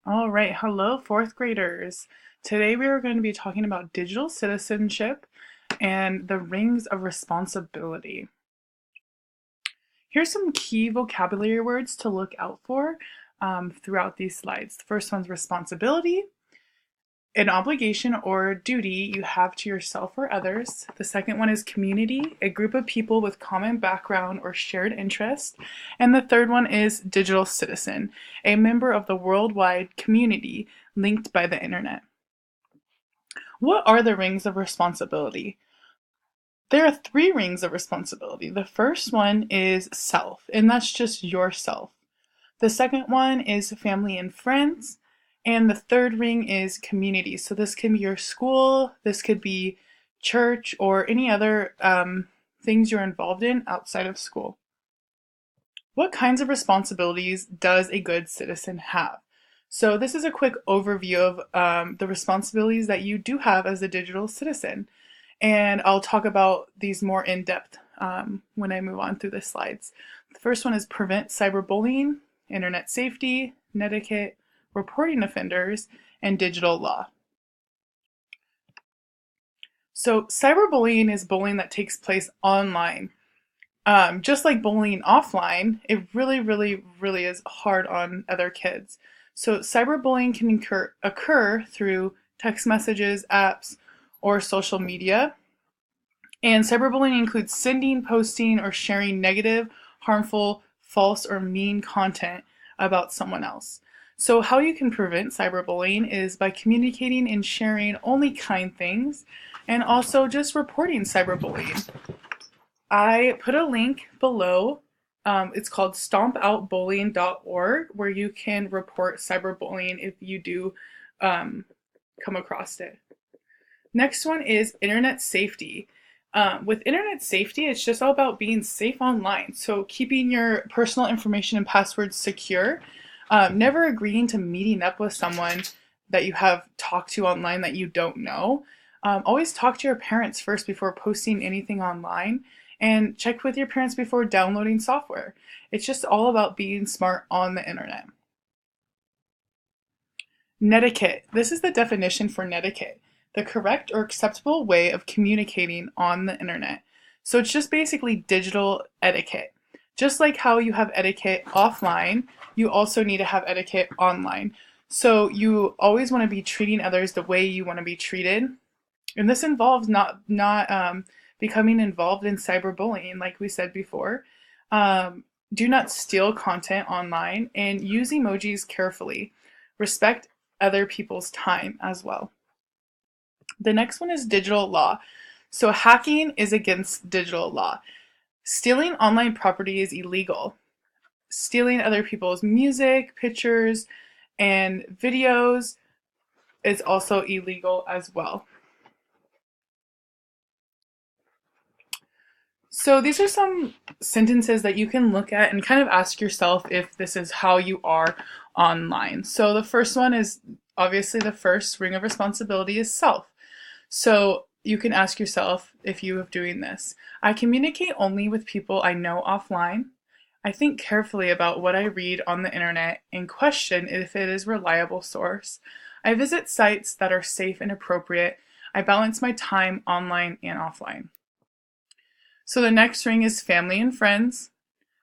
All right, hello, fourth graders. Today we are going to be talking about digital citizenship and the rings of responsibility. Here's some key vocabulary words to look out for throughout these slides. The first one's responsibility, an obligation or duty you have to yourself or others. The second one is community, a group of people with common background or shared interest. And the third one is digital citizen, a member of the worldwide community linked by the internet. What are the rings of responsibility? There are three rings of responsibility. The first one is self, and that's just yourself. The second one is family and friends. And the third ring is community. So this can be your school, this could be church, or any other things you're involved in outside of school. What kinds of responsibilities does a good citizen have? So this is a quick overview of the responsibilities that you do have as a digital citizen. And I'll talk about these more in depth when I move on through the slides. The first one is prevent cyberbullying, internet safety, netiquette, reporting offenders, and digital law. So cyberbullying is bullying that takes place online. Just like bullying offline, it really is hard on other kids. So cyberbullying can occur through text messages, apps, or social media. And cyberbullying includes sending, posting, or sharing negative, harmful, false, or mean content about someone else. So how you can prevent cyberbullying is by communicating and sharing only kind things, and also just reporting cyberbullying. I put a link below. It's called stompoutbullying.org, where you can report cyberbullying if you do come across it. Next one is internet safety. With internet safety, it's just all about being safe online. So keeping your personal information and passwords secure. Never agreeing to meeting up with someone that you have talked to online that you don't know. Always talk to your parents first before posting anything online, and check with your parents before downloading software. It's just all about being smart on the internet. Netiquette. This is the definition for netiquette: the correct or acceptable way of communicating on the internet. So it's just basically digital etiquette. Just like how you have etiquette offline, you also need to have etiquette online. So you always want to be treating others the way you want to be treated. And this involves not becoming involved in cyberbullying, like we said before. Do not steal content online, and use emojis carefully. Respect other people's time as well. The next one is digital law. So hacking is against digital law. Stealing online property is illegal. Stealing other people's music, pictures, and videos is also illegal as well. So these are some sentences that you can look at and kind of ask yourself if this is how you are online. So the first one is obviously the first ring of responsibility is self. So you can ask yourself if you are doing this. I communicate only with people I know offline. I think carefully about what I read on the internet and question if it is a reliable source. I visit sites that are safe and appropriate. I balance my time online and offline. So the next ring is family and friends.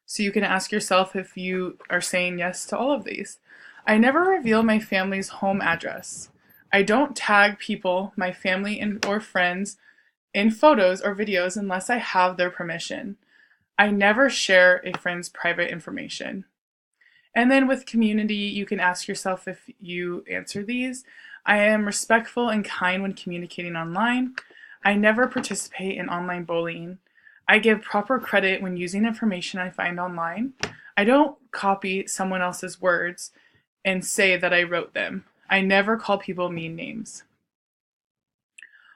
So you can ask yourself if you are saying yes to all of these. I never reveal my family's home address. I don't tag people, my family or friends, in photos or videos unless I have their permission. I never share a friend's private information. And then with community, you can ask yourself if you answer these. I am respectful and kind when communicating online. I never participate in online bullying. I give proper credit when using information I find online. I don't copy someone else's words and say that I wrote them. I never call people mean names.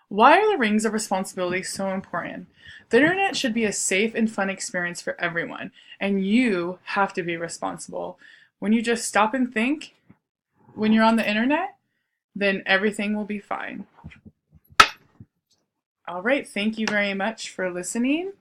Why are the rings of responsibility so important? The internet should be a safe and fun experience for everyone, and you have to be responsible. When you just stop and think, when you're on the internet, then everything will be fine. All right, thank you very much for listening.